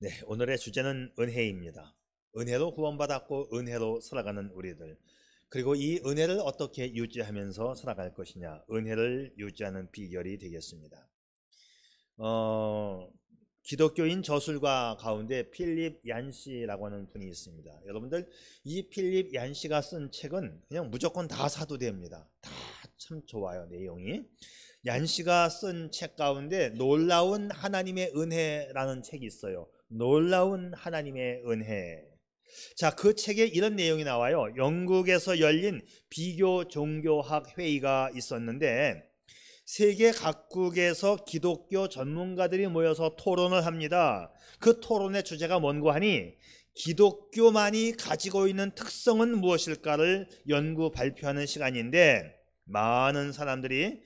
네, 오늘의 주제는 은혜입니다. 은혜로 구원받았고 은혜로 살아가는 우리들, 그리고 이 은혜를 어떻게 유지하면서 살아갈 것이냐, 은혜를 유지하는 비결이 되겠습니다. 기독교인 저술가 가운데 필립 얀시라고 하는 분이 있습니다. 여러분들, 이 필립 얀시가 쓴 책은 그냥 무조건 다 사도 됩니다. 다 참 좋아요, 내용이. 얀시가 쓴 책 가운데 놀라운 하나님의 은혜라는 책이 있어요. 놀라운 하나님의 은혜. 자, 그 책에 이런 내용이 나와요. 영국에서 열린 비교 종교학 회의가 있었는데 세계 각국에서 기독교 전문가들이 모여서 토론을 합니다. 그 토론의 주제가 뭔고 하니 기독교만이 가지고 있는 특성은 무엇일까를 연구 발표하는 시간인데, 많은 사람들이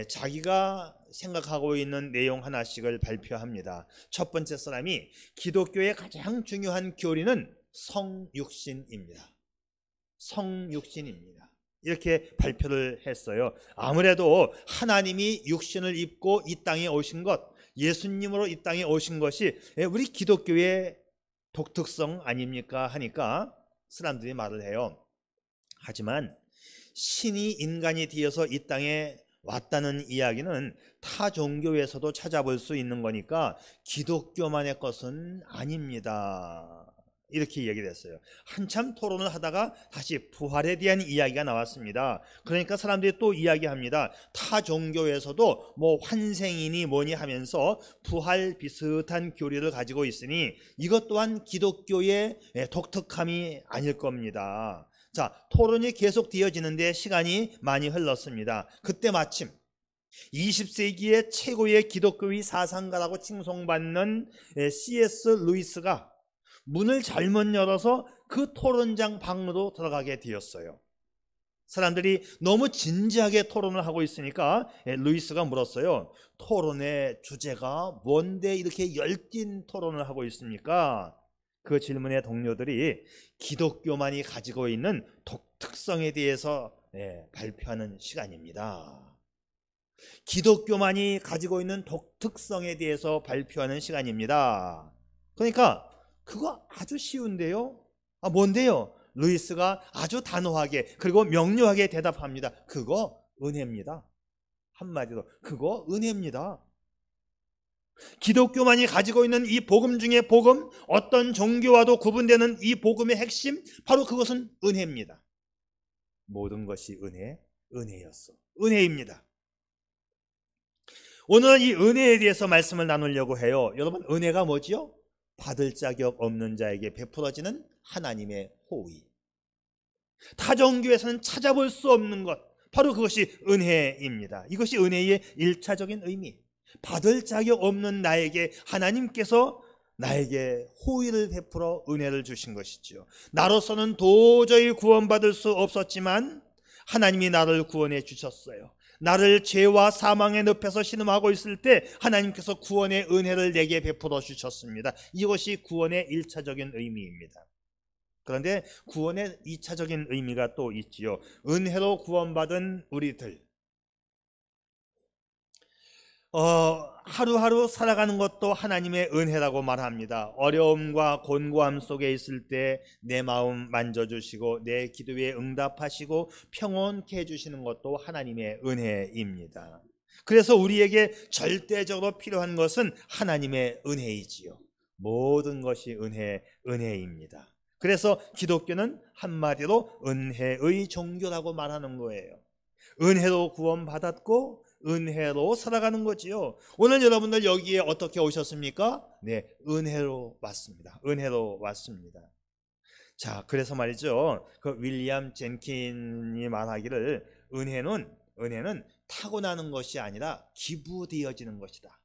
자기가 생각하고 있는 내용 하나씩을 발표합니다. 첫 번째 사람이 기독교의 가장 중요한 교리는 성육신입니다. 성육신입니다. 이렇게 발표를 했어요. 아무래도 하나님이 육신을 입고 이 땅에 오신 것, 예수님으로 이 땅에 오신 것이 우리 기독교의 독특성 아닙니까 하니까 사람들이 말을 해요. 하지만 신이 인간이 되어서 이 땅에 왔다는 이야기는 타 종교에서도 찾아볼 수 있는 거니까 기독교만의 것은 아닙니다. 이렇게 얘기를 했어요. 한참 토론을 하다가 다시 부활에 대한 이야기가 나왔습니다. 그러니까 사람들이 또 이야기합니다. 타 종교에서도 뭐 환생이니 뭐니 하면서 부활 비슷한 교리를 가지고 있으니 이것 또한 기독교의 독특함이 아닐 겁니다. 자, 토론이 계속 되어지는데 시간이 많이 흘렀습니다. 그때 마침 20세기의 최고의 기독교의 사상가라고 칭송받는 C.S. 루이스가 문을 잘못 열어서 그 토론장 방으로 들어가게 되었어요. 사람들이 너무 진지하게 토론을 하고 있으니까 루이스가 물었어요. 토론의 주제가 뭔데 이렇게 열띤 토론을 하고 있습니까? 그 질문에 동료들이 기독교만이 가지고 있는 독특성에 대해서 발표하는 시간입니다. 기독교만이 가지고 있는 독특성에 대해서 발표하는 시간입니다. 그러니까 그거 아주 쉬운데요. 뭔데요? 루이스가 아주 단호하게 그리고 명료하게 대답합니다. 그거 은혜입니다. 한마디로 그거 은혜입니다. 기독교만이 가지고 있는 이 복음 중에 복음, 어떤 종교와도 구분되는 이 복음의 핵심, 바로 그것은 은혜입니다. 모든 것이 은혜였어. 은혜입니다. 오늘은 이 은혜에 대해서 말씀을 나누려고 해요. 여러분, 은혜가 뭐지요? 받을 자격 없는 자에게 베풀어지는 하나님의 호의. 타종교에서는 찾아볼 수 없는 것, 바로 그것이 은혜입니다. 이것이 은혜의 1차적인 의미. 받을 자격 없는 나에게 하나님께서 나에게 호의를 베풀어 은혜를 주신 것이죠. 나로서는 도저히 구원받을 수 없었지만 하나님이 나를 구원해 주셨어요. 나를 죄와 사망의 늪에서 신음하고 있을 때 하나님께서 구원의 은혜를 내게 베풀어 주셨습니다. 이것이 구원의 1차적인 의미입니다. 그런데 구원의 2차적인 의미가 또 있지요. 은혜로 구원받은 우리들, 하루하루 살아가는 것도 하나님의 은혜라고 말합니다. 어려움과 곤고함 속에 있을 때 내 마음 만져주시고 내 기도에 응답하시고 평온케 해주시는 것도 하나님의 은혜입니다. 그래서 우리에게 절대적으로 필요한 것은 하나님의 은혜이지요. 모든 것이 은혜입니다. 그래서 기독교는 한마디로 은혜의 종교라고 말하는 거예요. 은혜로 구원받았고 은혜로 살아가는 거지요. 오늘 여러분들 여기에 어떻게 오셨습니까? 네, 은혜로 왔습니다. 은혜로 왔습니다. 자, 그래서 말이죠. 그 윌리엄 젠킨이 말하기를 은혜는 타고나는 것이 아니라 기부되어지는 것이다.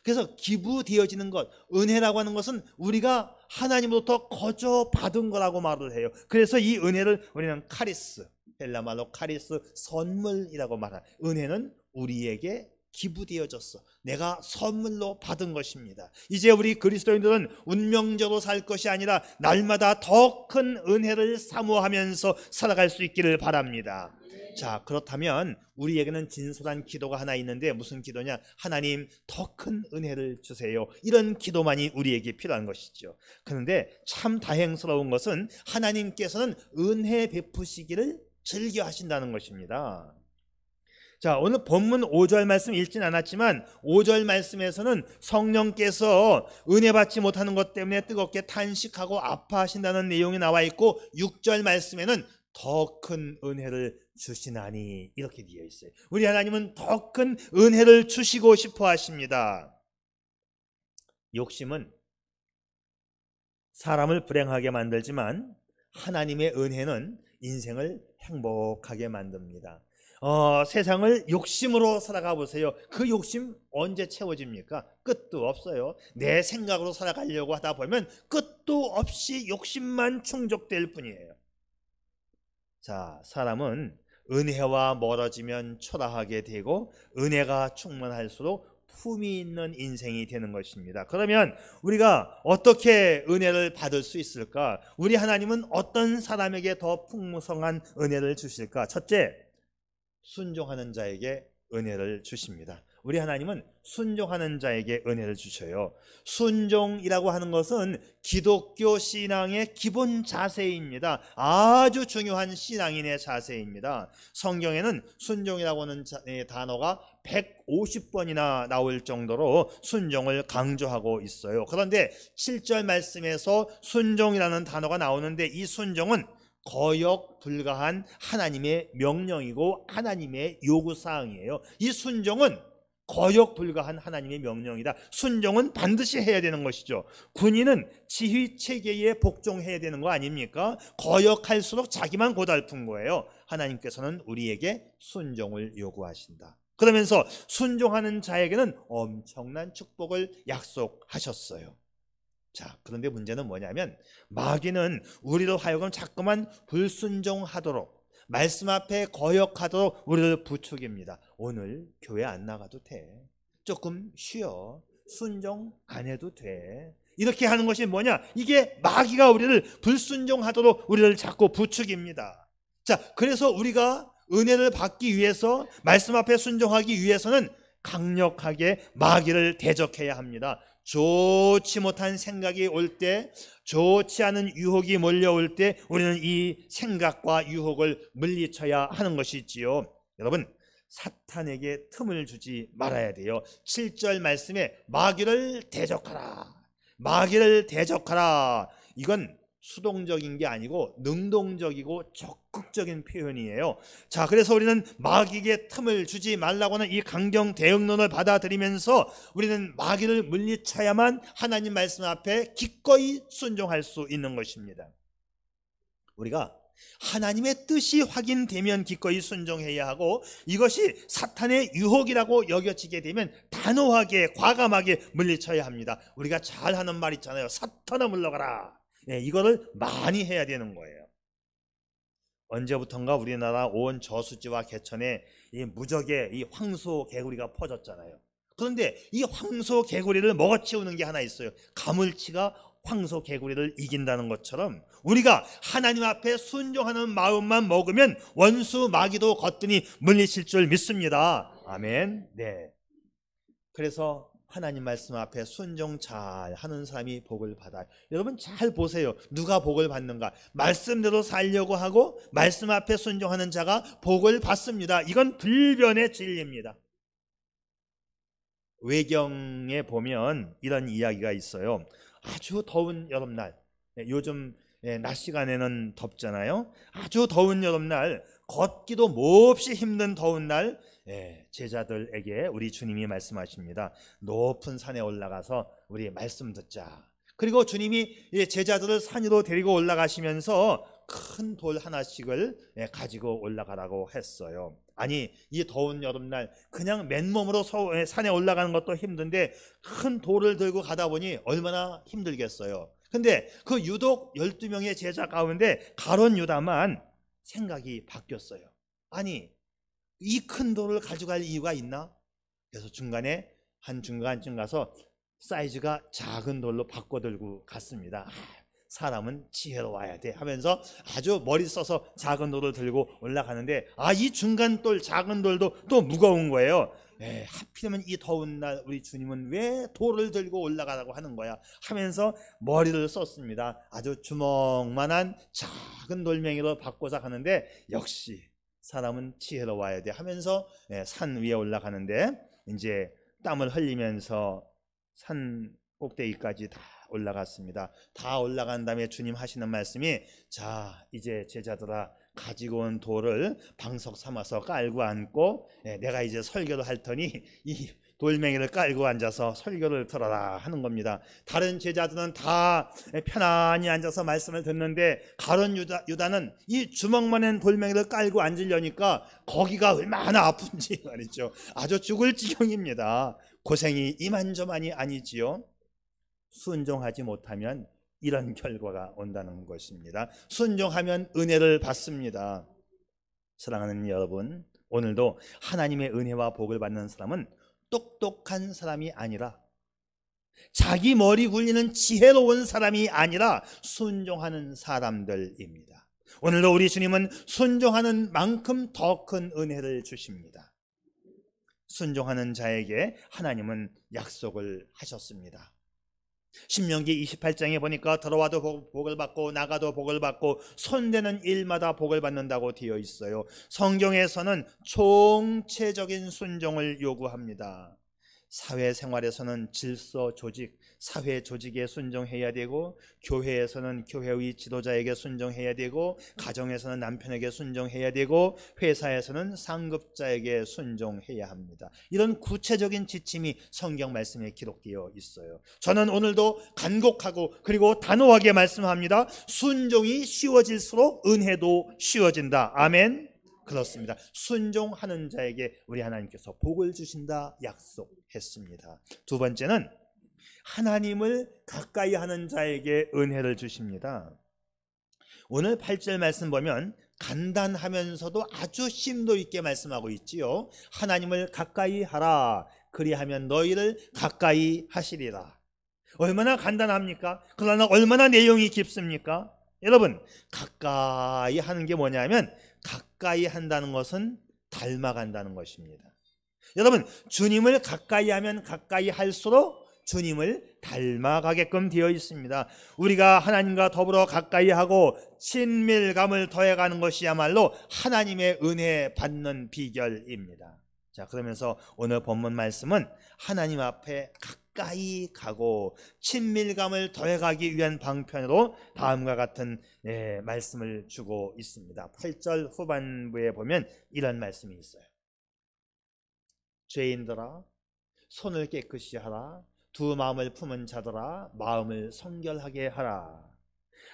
그래서 기부되어지는 것, 은혜라고 하는 것은 우리가 하나님으로부터 거저 받은 거라고 말을 해요. 그래서 이 은혜를 우리는 카리스, 헬라말로 카리스, 선물이라고 말합니다. 은혜는 우리에게 기부되어졌어. 내가 선물로 받은 것입니다. 이제 우리 그리스도인들은 운명적으로 살 것이 아니라 날마다 더 큰 은혜를 사모하면서 살아갈 수 있기를 바랍니다. 자, 그렇다면 우리에게는 진솔한 기도가 하나 있는데 무슨 기도냐? 하나님, 더 큰 은혜를 주세요. 이런 기도만이 우리에게 필요한 것이죠. 그런데 참 다행스러운 것은 하나님께서는 은혜 베푸시기를 즐겨 하신다는 것입니다. 자, 오늘 본문 5절 말씀 읽진 않았지만 5절 말씀에서는 성령께서 은혜 받지 못하는 것 때문에 뜨겁게 탄식하고 아파하신다는 내용이 나와 있고, 6절 말씀에는 더 큰 은혜를 주시나니 이렇게 되어 있어요. 우리 하나님은 더 큰 은혜를 주시고 싶어 하십니다. 욕심은 사람을 불행하게 만들지만 하나님의 은혜는 인생을 행복하게 만듭니다. 세상을 욕심으로 살아가 보세요. 그 욕심 언제 채워집니까? 끝도 없어요. 내 생각으로 살아가려고 하다 보면 끝도 없이 욕심만 충족될 뿐이에요. 자, 사람은 은혜와 멀어지면 초라하게 되고 은혜가 충만할수록 품이 있는 인생이 되는 것입니다. 그러면 우리가 어떻게 은혜를 받을 수 있을까? 우리 하나님은 어떤 사람에게 더 풍성한 은혜를 주실까? 첫째, 순종하는 자에게 은혜를 주십니다. 우리 하나님은 순종하는 자에게 은혜를 주셔요. 순종이라고 하는 것은 기독교 신앙의 기본 자세입니다. 아주 중요한 신앙인의 자세입니다. 성경에는 순종이라고 하는 단어가 150번이나 나올 정도로 순종을 강조하고 있어요. 그런데 7절 말씀에서 순종이라는 단어가 나오는데 이 순종은 거역 불가한 하나님의 명령이고 하나님의 요구사항이에요. 이 순종은 거역 불가한 하나님의 명령이다. 순종은 반드시 해야 되는 것이죠. 군인은 지휘 체계에 복종해야 되는 거 아닙니까? 거역할수록 자기만 고달픈 거예요. 하나님께서는 우리에게 순종을 요구하신다. 그러면서 순종하는 자에게는 엄청난 축복을 약속하셨어요. 자, 그런데 문제는 뭐냐면 마귀는 우리로 하여금 자꾸만 불순종하도록, 말씀 앞에 거역하도록 우리를 부추깁니다. 오늘 교회 안 나가도 돼. 조금 쉬어. 순종 안 해도 돼. 이렇게 하는 것이 뭐냐? 이게 마귀가 우리를 불순종하도록 우리를 자꾸 부추깁니다. 자, 그래서 우리가 은혜를 받기 위해서, 말씀 앞에 순종하기 위해서는 강력하게 마귀를 대적해야 합니다. 좋지 못한 생각이 올 때, 좋지 않은 유혹이 몰려올 때 우리는 이 생각과 유혹을 물리쳐야 하는 것이지요. 여러분, 사탄에게 틈을 주지 말아야 돼요. 7절 말씀에 마귀를 대적하라, 마귀를 대적하라. 이건 수동적인 게 아니고 능동적이고 적극적인 표현이에요. 자, 그래서 우리는 마귀에게 틈을 주지 말라고 하는 이 강경 대응론을 받아들이면서 우리는 마귀를 물리쳐야만 하나님 말씀 앞에 기꺼이 순종할 수 있는 것입니다. 우리가 하나님의 뜻이 확인되면 기꺼이 순종해야 하고, 이것이 사탄의 유혹이라고 여겨지게 되면 단호하게 과감하게 물리쳐야 합니다. 우리가 잘 하는 말 있잖아요. 사탄아 물러가라. 이거를 많이 해야 되는 거예요. 언제부턴가 우리나라 온 저수지와 개천에 이 무적의 이 황소 개구리가 퍼졌잖아요. 그런데 이 황소 개구리를 먹어치우는 게 하나 있어요. 가물치가 황소 개구리를 이긴다는 것처럼 우리가 하나님 앞에 순종하는 마음만 먹으면 원수 마귀도 거뜬히 물리칠 줄 믿습니다. 아멘. 네. 그래서 하나님 말씀 앞에 순종 잘 하는 사람이 복을 받아요. 여러분 잘 보세요. 누가 복을 받는가? 말씀대로 살려고 하고 말씀 앞에 순종하는 자가 복을 받습니다. 이건 불변의 진리입니다. 외경에 보면 이런 이야기가 있어요. 아주 더운 여름날, 요즘 낮 시간에는 덥잖아요. 아주 더운 여름날, 걷기도 몹시 힘든 더운 날, 제자들에게 우리 주님이 말씀하십니다. 높은 산에 올라가서 우리 말씀 듣자. 그리고 주님이 제자들을 산 위로 데리고 올라가시면서 큰 돌 하나씩을 가지고 올라가라고 했어요. 아니, 이 더운 여름날 그냥 맨몸으로 산에 올라가는 것도 힘든데 큰 돌을 들고 가다 보니 얼마나 힘들겠어요. 근데 그 유독 12명의 제자 가운데 가룟 유다만 생각이 바뀌었어요. 아니, 이 큰 돌을 가져갈 이유가 있나? 그래서 중간에 한 중간쯤 가서 사이즈가 작은 돌로 바꿔 들고 갔습니다. 사람은 지혜로워야 돼 하면서 아주 머리 써서 작은 돌을 들고 올라가는데, 이 중간 돌, 작은 돌도 또 무거운 거예요. 하필이면 이 더운 날 우리 주님은 왜 돌을 들고 올라가라고 하는 거야 하면서 머리를 썼습니다. 아주 주먹만한 작은 돌멩이로 바꿔서 가는데, 역시 사람은 지혜로워야 돼 하면서 산 위에 올라가는데, 이제 땀을 흘리면서 산 꼭대기까지 다 올라갔습니다. 다 올라간 다음에 주님 하시는 말씀이, 자, 이제 제자들아, 가지고 온 돌을 방석 삼아서 깔고 앉고, 내가 이제 설교를 할 터니 이 돌멩이를 깔고 앉아서 설교를 들어라 하는 겁니다. 다른 제자들은 다 편안히 앉아서 말씀을 듣는데, 가룟 유다는 이 주먹만한 돌멩이를 깔고 앉으려니까 거기가 얼마나 아픈지 말이죠. 아주 죽을 지경입니다. 고생이 이만저만이 아니지요. 순종하지 못하면 이런 결과가 온다는 것입니다. 순종하면 은혜를 받습니다. 사랑하는 여러분, 오늘도 하나님의 은혜와 복을 받는 사람은 똑똑한 사람이 아니라, 자기 머리 굴리는 지혜로운 사람이 아니라 순종하는 사람들입니다. 오늘도 우리 주님은 순종하는 만큼 더 큰 은혜를 주십니다. 순종하는 자에게 하나님은 약속을 하셨습니다. 신명기 28장에 보니까 들어와도 복을 받고 나가도 복을 받고 손대는 일마다 복을 받는다고 되어 있어요. 성경에서는 총체적인 순종을 요구합니다. 사회생활에서는 질서 조직, 사회 조직에 순종해야 되고, 교회에서는 교회의 지도자에게 순종해야 되고, 가정에서는 남편에게 순종해야 되고, 회사에서는 상급자에게 순종해야 합니다. 이런 구체적인 지침이 성경 말씀에 기록되어 있어요. 저는 오늘도 간곡하고 그리고 단호하게 말씀합니다. 순종이 쉬워질수록 은혜도 쉬워진다. 아멘. 그렇습니다. 순종하는 자에게 우리 하나님께서 복을 주신다 약속했습니다. 두 번째는 하나님을 가까이 하는 자에게 은혜를 주십니다. 오늘 8절 말씀 보면 간단하면서도 아주 심도 있게 말씀하고 있지요. 하나님을 가까이 하라, 그리하면 너희를 가까이 하시리라. 얼마나 간단합니까? 그러나 얼마나 내용이 깊습니까? 여러분, 가까이 하는 게 뭐냐면, 가까이 한다는 것은 닮아간다는 것입니다. 여러분, 주님을 가까이 하면 가까이 할수록 주님을 닮아가게끔 되어 있습니다. 우리가 하나님과 더불어 가까이 하고 친밀감을 더해가는 것이야말로 하나님의 은혜 받는 비결입니다. 자, 그러면서 오늘 본문 말씀은 하나님 앞에 가까이 가고 친밀감을 더해가기 위한 방편으로 다음과 같은 말씀을 주고 있습니다. 8절 후반부에 보면 이런 말씀이 있어요. 죄인들아, 손을 깨끗이 하라. 두 마음을 품은 자들아, 마음을 성결하게 하라.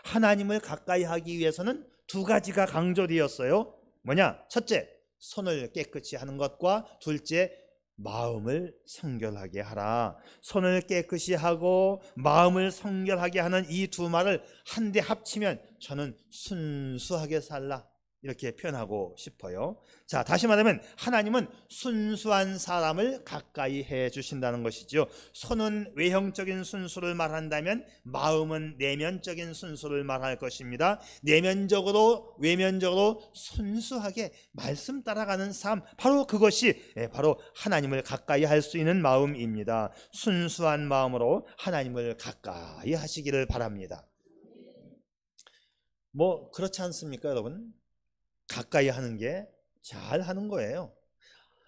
하나님을 가까이 하기 위해서는 두 가지가 강조되었어요. 뭐냐? 첫째, 손을 깨끗이 하는 것과 둘째, 마음을 성결하게 하라. 손을 깨끗이 하고 마음을 성결하게 하는 이 두 말을 한데 합치면 저는 순수하게 살라, 이렇게 표현하고 싶어요. 자, 다시 말하면 하나님은 순수한 사람을 가까이 해 주신다는 것이죠. 손은 외형적인 순수를 말한다면 마음은 내면적인 순수를 말할 것입니다. 내면적으로 외면적으로 순수하게 말씀 따라가는 삶, 바로 그것이 바로 하나님을 가까이 할 수 있는 마음입니다. 순수한 마음으로 하나님을 가까이 하시기를 바랍니다. 뭐 그렇지 않습니까, 여러분? 가까이 하는 게 잘 하는 거예요.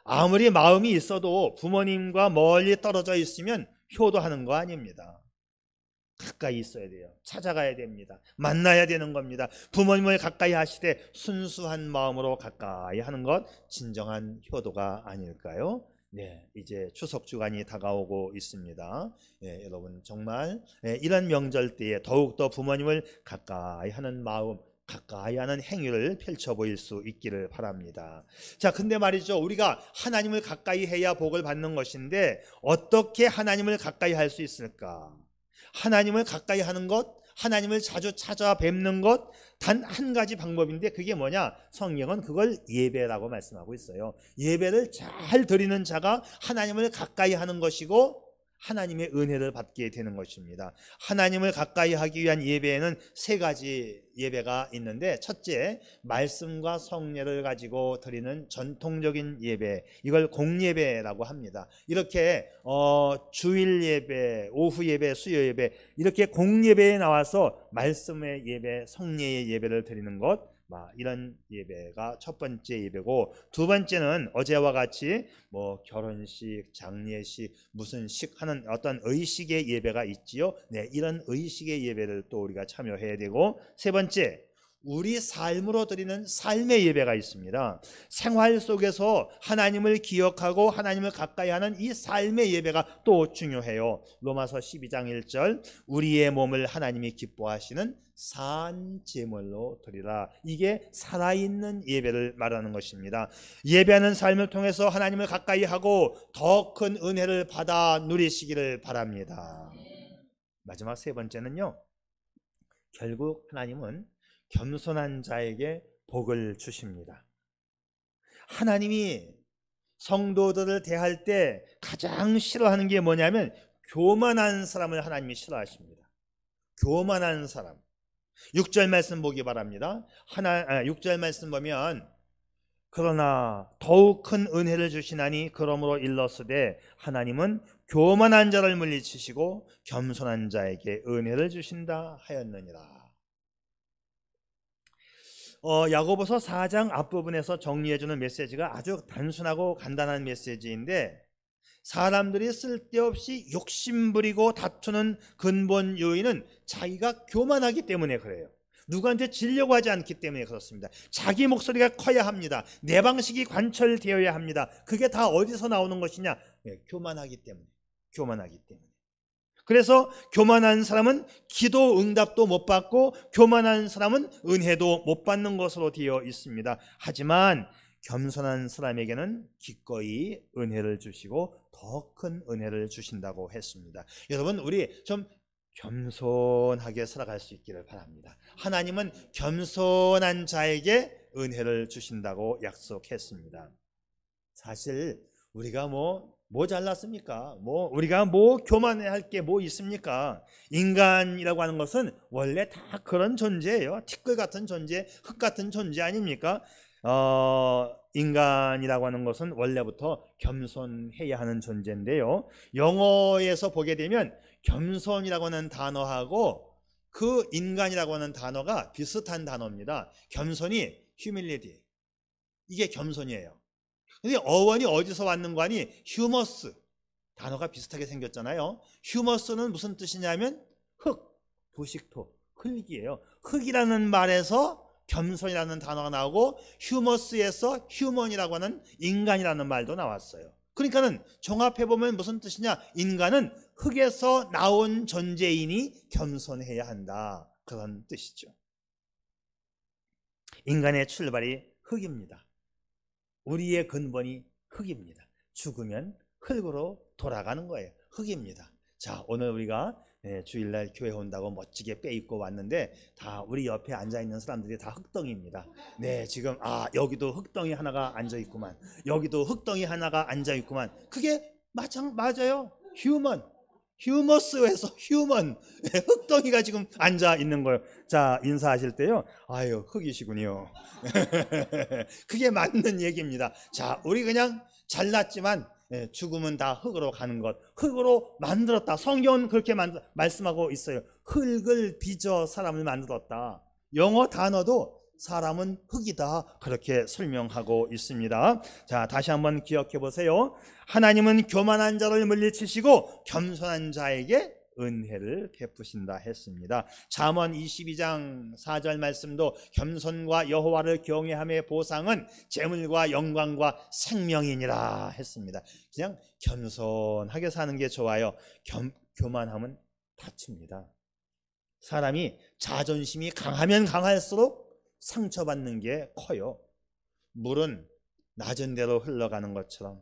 아무리 마음이 있어도 부모님과 멀리 떨어져 있으면 효도하는 거 아닙니다. 가까이 있어야 돼요. 찾아가야 됩니다. 만나야 되는 겁니다. 부모님을 가까이 하시되 순수한 마음으로 가까이 하는 것, 진정한 효도가 아닐까요? 네, 이제 추석 주간이 다가오고 있습니다. 여러분 정말 이런 명절 때에 더욱더 부모님을 가까이 하는 마음, 가까이 하는 행위를 펼쳐 보일 수 있기를 바랍니다. 자, 근데 말이죠, 우리가 하나님을 가까이 해야 복을 받는 것인데 어떻게 하나님을 가까이 할 수 있을까? 하나님을 가까이 하는 것, 하나님을 자주 찾아뵙는 것, 단 한 가지 방법인데 그게 뭐냐? 성경은 그걸 예배라고 말씀하고 있어요. 예배를 잘 드리는 자가 하나님을 가까이 하는 것이고, 하나님의 은혜를 받게 되는 것입니다. 하나님을 가까이 하기 위한 예배에는 세 가지 예배가 있는데, 첫째, 말씀과 성례를 가지고 드리는 전통적인 예배, 이걸 공예배라고 합니다. 이렇게 주일 예배, 오후 예배, 수요 예배, 이렇게 공예배에 나와서 말씀의 예배, 성례의 예배를 드리는 것, 이런 예배가 첫 번째 예배고, 두 번째는 어제와 같이 결혼식, 장례식, 무슨 식 하는 어떤 의식의 예배가 있지요. 네, 이런 의식의 예배를 또 우리가 참여해야 되고, 세 번째, 우리 삶으로 드리는 삶의 예배가 있습니다. 생활 속에서 하나님을 기억하고 하나님을 가까이 하는 이 삶의 예배가 또 중요해요. 로마서 12장 1절, 우리의 몸을 하나님이 기뻐하시는 산 제물로 드리라. 이게 살아있는 예배를 말하는 것입니다. 예배하는 삶을 통해서 하나님을 가까이 하고 더 큰 은혜를 받아 누리시기를 바랍니다. 마지막 세 번째는요, 결국 하나님은 겸손한 자에게 복을 주십니다. 하나님이 성도들을 대할 때 가장 싫어하는 게 뭐냐면, 교만한 사람을 하나님이 싫어하십니다. 교만한 사람. 6절 말씀 보기 바랍니다. 6절 말씀 보면, 그러나 더욱 큰 은혜를 주시나니 그러므로 일렀으되 하나님은 교만한 자를 물리치시고 겸손한 자에게 은혜를 주신다 하였느니라. 야고보서 4장 앞부분에서 정리해주는 메시지가 아주 단순하고 간단한 메시지인데, 사람들이 쓸데없이 욕심부리고 다투는 근본 요인은 자기가 교만하기 때문에 그래요. 누구한테 지려고 하지 않기 때문에 그렇습니다. 자기 목소리가 커야 합니다. 내 방식이 관철되어야 합니다. 그게 다 어디서 나오는 것이냐? 교만하기 때문에. 교만하기 때문에. 그래서 교만한 사람은 기도 응답도 못 받고, 교만한 사람은 은혜도 못 받는 것으로 되어 있습니다. 하지만 겸손한 사람에게는 기꺼이 은혜를 주시고 더 큰 은혜를 주신다고 했습니다. 여러분, 우리 좀 겸손하게 살아갈 수 있기를 바랍니다. 하나님은 겸손한 자에게 은혜를 주신다고 약속했습니다. 사실 우리가 뭐 잘났습니까? 우리가 교만해야 할 게 뭐 있습니까? 인간이라고 하는 것은 원래 다 그런 존재예요. 티끌 같은 존재, 흙 같은 존재 아닙니까? 인간이라고 하는 것은 원래부터 겸손해야 하는 존재인데요, 영어에서 보게 되면 겸손이라고 하는 단어하고 그 인간이라고 하는 단어가 비슷한 단어입니다. 겸손이 humility, 이게 겸손이에요. 근데 어원이 어디서 왔는 거 아니? 휴머스, 단어가 비슷하게 생겼잖아요. 휴머스는 무슨 뜻이냐면 흙, 부식토, 흙이에요. 흙이라는 말에서 겸손이라는 단어가 나오고, 휴머스에서 휴먼이라고 하는 인간이라는 말도 나왔어요. 그러니까는 종합해보면 무슨 뜻이냐? 인간은 흙에서 나온 존재이니 겸손해야 한다, 그런 뜻이죠. 인간의 출발이 흙입니다. 우리의 근본이 흙입니다. 죽으면 흙으로 돌아가는 거예요. 흙입니다. 자, 오늘 우리가 주일날 교회 온다고 멋지게 빼입고 왔는데, 다 우리 옆에 앉아있는 사람들이 다 흙덩이입니다. 네, 지금 여기도 흙덩이 하나가 앉아있구만, 여기도 흙덩이 하나가 앉아있구만. 그게 맞아요. 휴머스에서 휴먼, 흙덩이가 지금 앉아있는 거예요. 자, 인사하실 때요, 아유, 흙이시군요. 그게 맞는 얘기입니다. 자, 우리 그냥 잘났지만 죽음은 다 흙으로 가는 것, 흙으로 만들었다. 성경은 그렇게 말씀하고 있어요. 흙을 빚어 사람을 만들었다. 영어 단어도 사람은 흙이다, 그렇게 설명하고 있습니다. 자, 다시 한번 기억해 보세요. 하나님은 교만한 자를 물리치시고 겸손한 자에게 은혜를 베푸신다 했습니다. 잠언 22장 4절 말씀도 겸손과 여호와를 경외함의 보상은 재물과 영광과 생명이니라 했습니다. 그냥 겸손하게 사는 게 좋아요. 교만하면 다칩니다. 사람이 자존심이 강하면 강할수록 상처받는 게 커요. 물은 낮은 데로 흘러가는 것처럼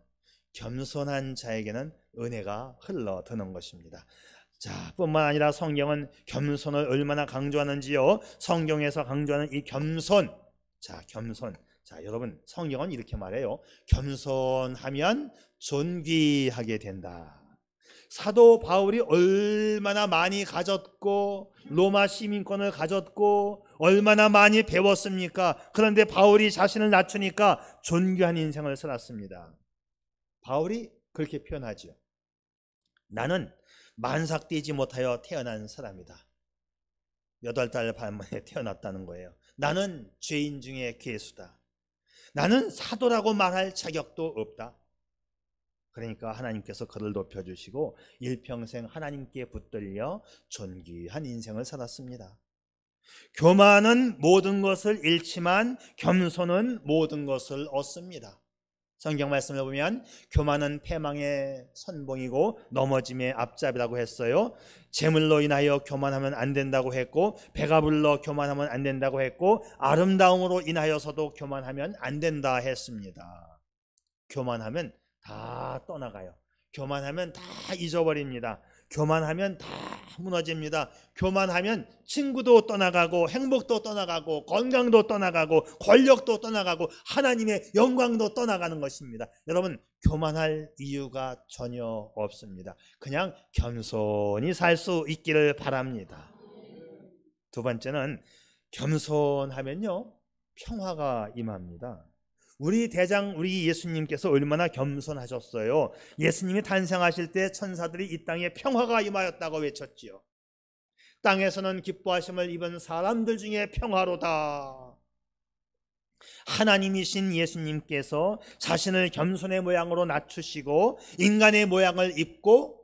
겸손한 자에게는 은혜가 흘러드는 것입니다. 자, 뿐만 아니라 성경은 겸손을 얼마나 강조하는지요. 성경에서 강조하는 이 겸손. 자, 겸손. 자, 여러분, 성경은 이렇게 말해요. 겸손하면 존귀하게 된다. 사도 바울이 얼마나 많이 가졌고 로마 시민권을 가졌고 얼마나 많이 배웠습니까? 그런데 바울이 자신을 낮추니까 존귀한 인생을 살았습니다. 바울이 그렇게 표현하죠. 나는 만삭되지 못하여 태어난 사람이다. 8달 반 만에 태어났다는 거예요. 나는 죄인 중에 괴수다. 나는 사도라고 말할 자격도 없다. 그러니까 하나님께서 그를 높여주시고 일평생 하나님께 붙들려 존귀한 인생을 살았습니다. 교만은 모든 것을 잃지만 겸손은 모든 것을 얻습니다. 성경 말씀을 보면 교만은 패망의 선봉이고 넘어짐의 앞잡이라고 했어요. 재물로 인하여 교만하면 안 된다고 했고, 배가 불러 교만하면 안 된다고 했고, 아름다움으로 인하여서도 교만하면 안 된다 했습니다. 교만하면 다 떠나가요. 교만하면 다 잊어버립니다. 교만하면 다 무너집니다. 교만하면 친구도 떠나가고 행복도 떠나가고 건강도 떠나가고 권력도 떠나가고 하나님의 영광도 떠나가는 것입니다. 여러분, 교만할 이유가 전혀 없습니다. 그냥 겸손히 살 수 있기를 바랍니다. 두 번째는 겸손하면요 평화가 임합니다. 우리 예수님께서 얼마나 겸손하셨어요. 예수님이 탄생하실 때 천사들이 이 땅에 평화가 임하였다고 외쳤지요. 땅에서는 기뻐하심을 입은 사람들 중에 평화로다. 하나님이신 예수님께서 자신을 겸손의 모양으로 낮추시고 인간의 모양을 입고,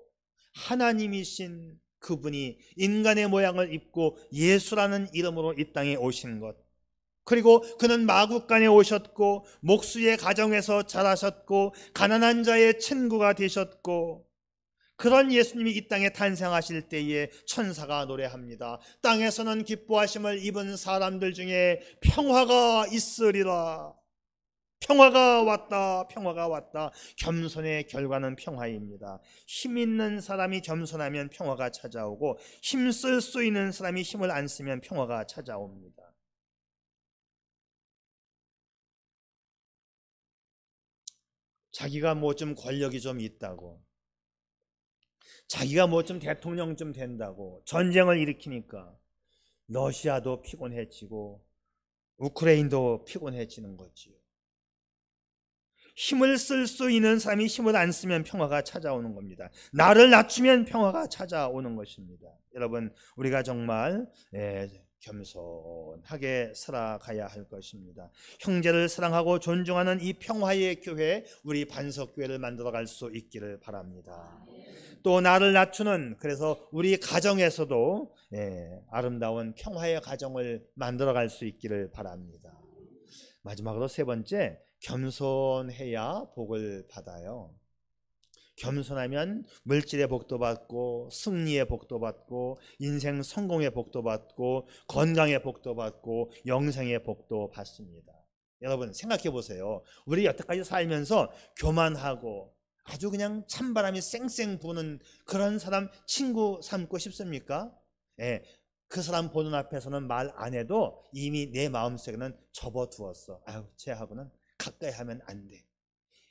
하나님이신 그분이 인간의 모양을 입고 예수라는 이름으로 이 땅에 오신 것, 그리고 그는 마국간에 오셨고 목수의 가정에서 자라셨고 가난한 자의 친구가 되셨고, 그런 예수님이 이 땅에 탄생하실 때에 천사가 노래합니다. 땅에서는 기뻐하심을 입은 사람들 중에 평화가 있으리라. 평화가 왔다. 평화가 왔다. 겸손의 결과는 평화입니다. 힘 있는 사람이 겸손하면 평화가 찾아오고, 힘쓸 수 있는 사람이 힘을 안 쓰면 평화가 찾아옵니다. 자기가 뭐 좀 권력이 좀 있다고, 자기가 뭐 좀 대통령 좀 된다고 전쟁을 일으키니까 러시아도 피곤해지고 우크라이나도 피곤해지는 거지요. 힘을 쓸 수 있는 사람이 힘을 안 쓰면 평화가 찾아오는 겁니다. 나를 낮추면 평화가 찾아오는 것입니다. 여러분, 우리가 정말 겸손하게 살아가야 할 것입니다. 형제를 사랑하고 존중하는 이 평화의 교회, 우리 반석교회를 만들어갈 수 있기를 바랍니다. 또 나를 낮추는, 그래서 우리 가정에서도 아름다운 평화의 가정을 만들어갈 수 있기를 바랍니다. 마지막으로 세 번째, 겸손해야 복을 받아요. 겸손하면 물질의 복도 받고 승리의 복도 받고 인생 성공의 복도 받고 건강의 복도 받고 영생의 복도 받습니다. 여러분 생각해 보세요. 우리 여태까지 살면서 교만하고 아주 그냥 찬바람이 쌩쌩 부는 그런 사람 친구 삼고 싶습니까? 그 사람 보는 앞에서는 말 안 해도 이미 내 마음속에는 접어두었어. 아유, 쟤하고는 가까이 하면 안 돼.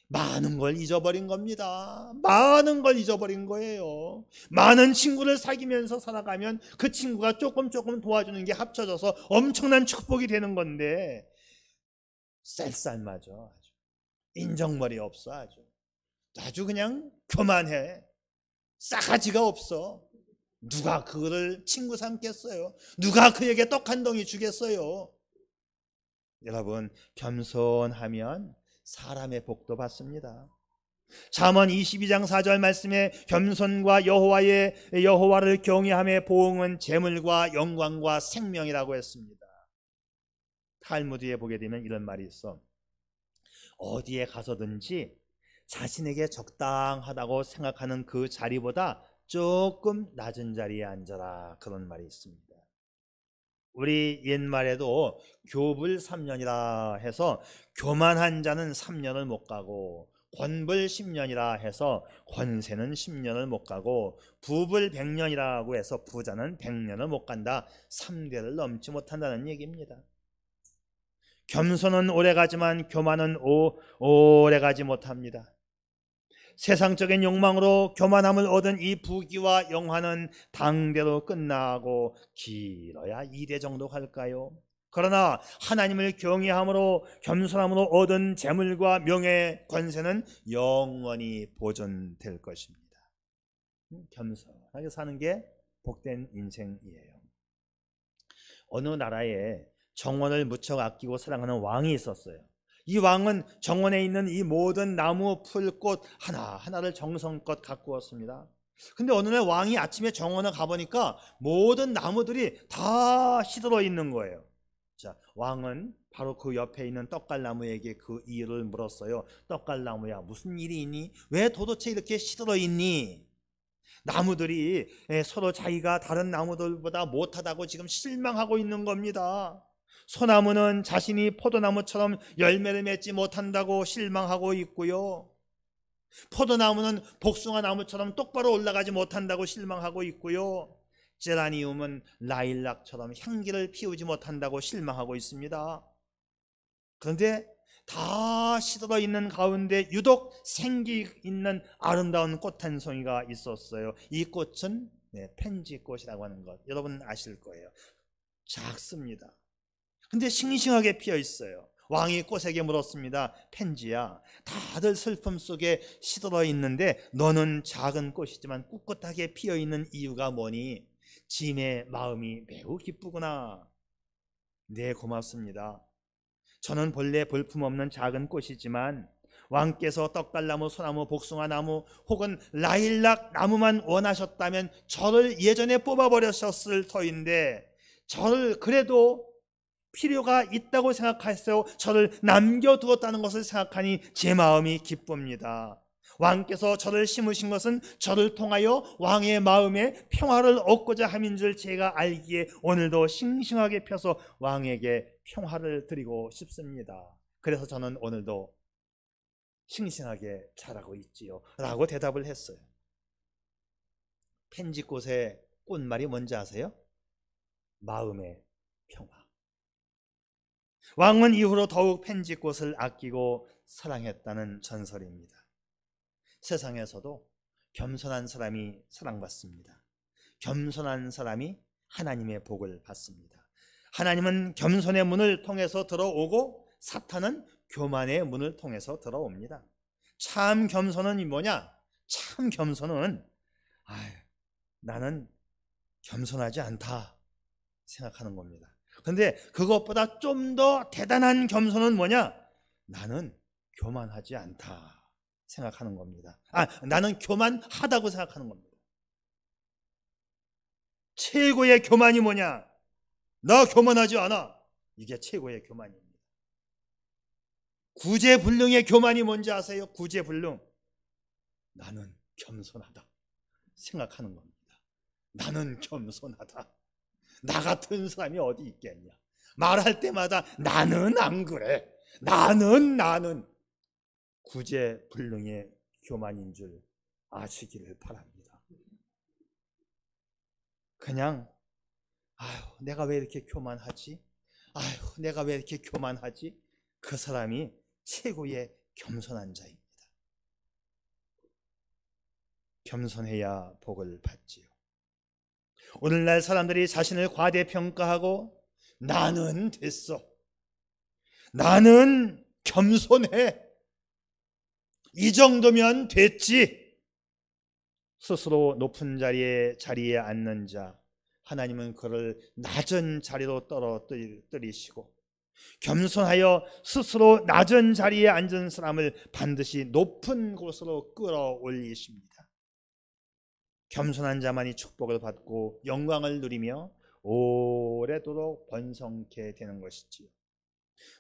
많은 걸 잊어버린 겁니다. 많은 걸 잊어버린 거예요. 많은 친구를 사귀면서 살아가면 그 친구가 조금 도와주는 게 합쳐져서 엄청난 축복이 되는 건데, 쌀쌀맞아. 아주 인정머리 없어. 아주 그냥 교만해. 싸가지가 없어. 누가 그거를 친구 삼겠어요? 누가 그에게 떡 한 덩이 주겠어요? 여러분, 겸손하면 사람의 복도 받습니다. 잠언 22장 4절 말씀에 겸손과 여호와를 경외함의 보응은 재물과 영광과 생명이라고 했습니다. 탈무드에 보게 되면 이런 말이 있어. 어디에 가서든지 자신에게 적당하다고 생각하는 그 자리보다 조금 낮은 자리에 앉아라, 그런 말이 있습니다. 우리 옛말에도 교불 3년이라 해서 교만한 자는 3년을 못 가고, 권불 10년이라 해서 권세는 10년을 못 가고, 부불 100년이라고 해서 부자는 100년을 못 간다. 3대를 넘지 못한다는 얘기입니다. 겸손은 오래가지만 교만은 오래가지 못합니다. 세상적인 욕망으로 교만함을 얻은 이 부귀와 영화는 당대로 끝나고 길어야 2대 정도 갈까요? 그러나 하나님을 경외함으로 겸손함으로 얻은 재물과 명예, 권세는 영원히 보존될 것입니다. 겸손하게 사는 게 복된 인생이에요. 어느 나라에 정원을 무척 아끼고 사랑하는 왕이 있었어요. 이 왕은 정원에 있는 이 모든 나무, 풀, 꽃 하나하나를 정성껏 가꾸었습니다. 근데 어느 날 왕이 아침에 정원에 가보니까 모든 나무들이 다 시들어 있는 거예요. 자, 왕은 바로 그 옆에 있는 떡갈나무에게 그 일을 물었어요. 떡갈나무야, 무슨 일이 있니? 왜 도대체 이렇게 시들어 있니? 나무들이 서로 자기가 다른 나무들보다 못하다고 지금 실망하고 있는 겁니다. 소나무는 자신이 포도나무처럼 열매를 맺지 못한다고 실망하고 있고요. 포도나무는 복숭아 나무처럼 똑바로 올라가지 못한다고 실망하고 있고요. 제라니움은 라일락처럼 향기를 피우지 못한다고 실망하고 있습니다. 그런데 다 시들어 있는 가운데 유독 생기 있는 아름다운 꽃 한 송이가 있었어요. 이 꽃은 펜지꽃이라고 하는 것, 여러분 아실 거예요. 작습니다. 근데 싱싱하게 피어 있어요. 왕이 꽃에게 물었습니다. 펜지야, 다들 슬픔 속에 시들어 있는데 너는 작은 꽃이지만 꿋꿋하게 피어 있는 이유가 뭐니? 짐의 마음이 매우 기쁘구나. 네, 고맙습니다. 저는 본래 볼품없는 작은 꽃이지만 왕께서 떡갈나무, 소나무, 복숭아나무 혹은 라일락 나무만 원하셨다면 저를 예전에 뽑아버렸었을 터인데 저를 그래도 필요가 있다고 생각했어요. 저를 남겨두었다는 것을 생각하니 제 마음이 기쁩니다. 왕께서 저를 심으신 것은 저를 통하여 왕의 마음에 평화를 얻고자 함인 줄 제가 알기에 오늘도 싱싱하게 펴서 왕에게 평화를 드리고 싶습니다. 그래서 저는 오늘도 싱싱하게 자라고 있지요 라고 대답을 했어요. 펜지꽃의 꽃말이 뭔지 아세요? 마음의 평화. 왕은 이후로 더욱 펜지꽃을 아끼고 사랑했다는 전설입니다. 세상에서도 겸손한 사람이 사랑받습니다. 겸손한 사람이 하나님의 복을 받습니다. 하나님은 겸손의 문을 통해서 들어오고 사탄은 교만의 문을 통해서 들어옵니다. 참 겸손은 뭐냐? 참 겸손은 나는 겸손하지 않다 생각하는 겁니다. 그런데 그것보다 좀 더 대단한 겸손은 뭐냐? 나는 교만하지 않다 생각하는 겁니다. 나는 교만하다고 생각하는 겁니다. 최고의 교만이 뭐냐? 나 교만하지 않아. 이게 최고의 교만입니다. 구제불능의 교만이 뭔지 아세요? 구제불능. 나는 겸손하다 생각하는 겁니다. 나는 겸손하다. 나 같은 사람이 어디 있겠냐? 말할 때마다 나는 안 그래. 나는 구제불능의 교만인 줄 아시기를 바랍니다. 그냥 내가 왜 이렇게 교만하지? 내가 왜 이렇게 교만하지? 그 사람이 최고의 겸손한 자입니다. 겸손해야 복을 받지요. 오늘날 사람들이 자신을 과대평가하고 나는 됐어, 나는 겸손해, 이 정도면 됐지, 스스로 높은 자리에 앉는 자, 하나님은 그를 낮은 자리로 떨어뜨리시고 겸손하여 스스로 낮은 자리에 앉은 사람을 반드시 높은 곳으로 끌어올리십니다. 겸손한 자만이 축복을 받고 영광을 누리며 오래도록 번성케 되는 것이지요.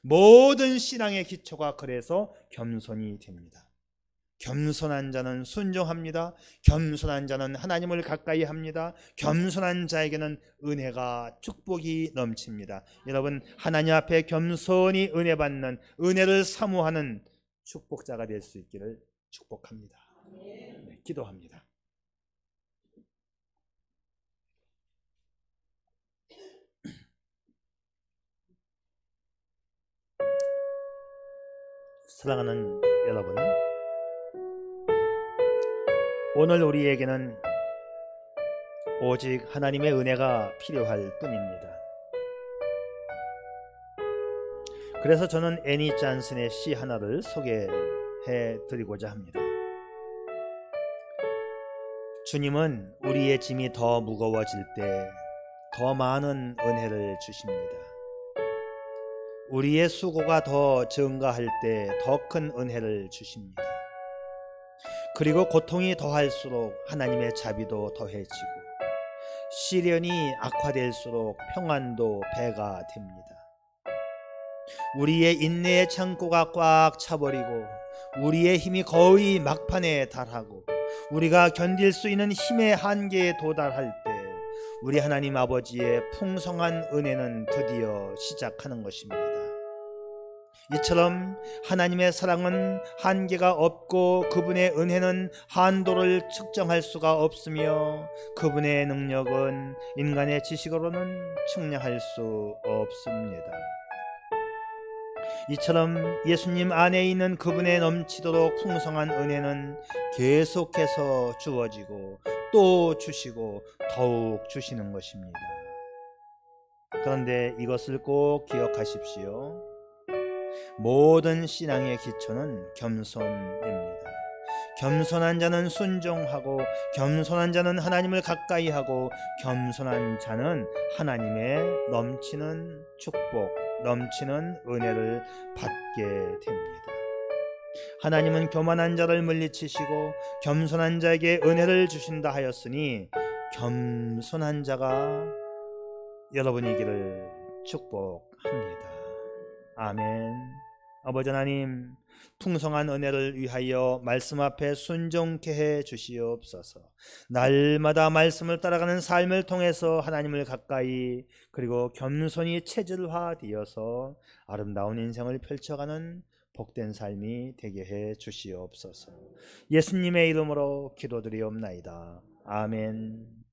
모든 신앙의 기초가 그래서 겸손이 됩니다. 겸손한 자는 순종합니다. 겸손한 자는 하나님을 가까이 합니다. 겸손한 자에게는 은혜가, 축복이 넘칩니다. 여러분, 하나님 앞에 겸손히 은혜 받는, 은혜를 사모하는 축복자가 될 수 있기를 축복합니다. 네, 기도합니다. 사랑하는 여러분, 오늘 우리에게는 오직 하나님의 은혜가 필요할 뿐입니다. 그래서 저는 애니 잔슨의 시 하나를 소개해 드리고자 합니다. 주님은 우리의 짐이 더 무거워질 때 더 많은 은혜를 주십니다. 우리의 수고가 더 증가할 때 더 큰 은혜를 주십니다. 그리고 고통이 더할수록 하나님의 자비도 더해지고 시련이 악화될수록 평안도 배가 됩니다. 우리의 인내의 창고가 꽉 차버리고 우리의 힘이 거의 막판에 달하고 우리가 견딜 수 있는 힘의 한계에 도달할 때 우리 하나님 아버지의 풍성한 은혜는 드디어 시작하는 것입니다. 이처럼 하나님의 사랑은 한계가 없고 그분의 은혜는 한도를 측정할 수가 없으며 그분의 능력은 인간의 지식으로는 측량할 수 없습니다. 이처럼 예수님 안에 있는 그분의 넘치도록 풍성한 은혜는 계속해서 주어지고 또 주시고 더욱 주시는 것입니다. 그런데 이것을 꼭 기억하십시오. 모든 신앙의 기초는 겸손입니다. 겸손한 자는 순종하고 겸손한 자는 하나님을 가까이 하고 겸손한 자는 하나님의 넘치는 축복, 넘치는 은혜를 받게 됩니다. 하나님은 교만한 자를 물리치시고 겸손한 자에게 은혜를 주신다 하였으니 겸손한 자가 여러분이기를 축복합니다. 아멘. 아버지 하나님, 풍성한 은혜를 위하여 말씀 앞에 순종케 해 주시옵소서. 날마다 말씀을 따라가는 삶을 통해서 하나님을 가까이 그리고 겸손히 체질화되어서 아름다운 인생을 펼쳐가는 복된 삶이 되게 해 주시옵소서. 예수님의 이름으로 기도드리옵나이다. 아멘.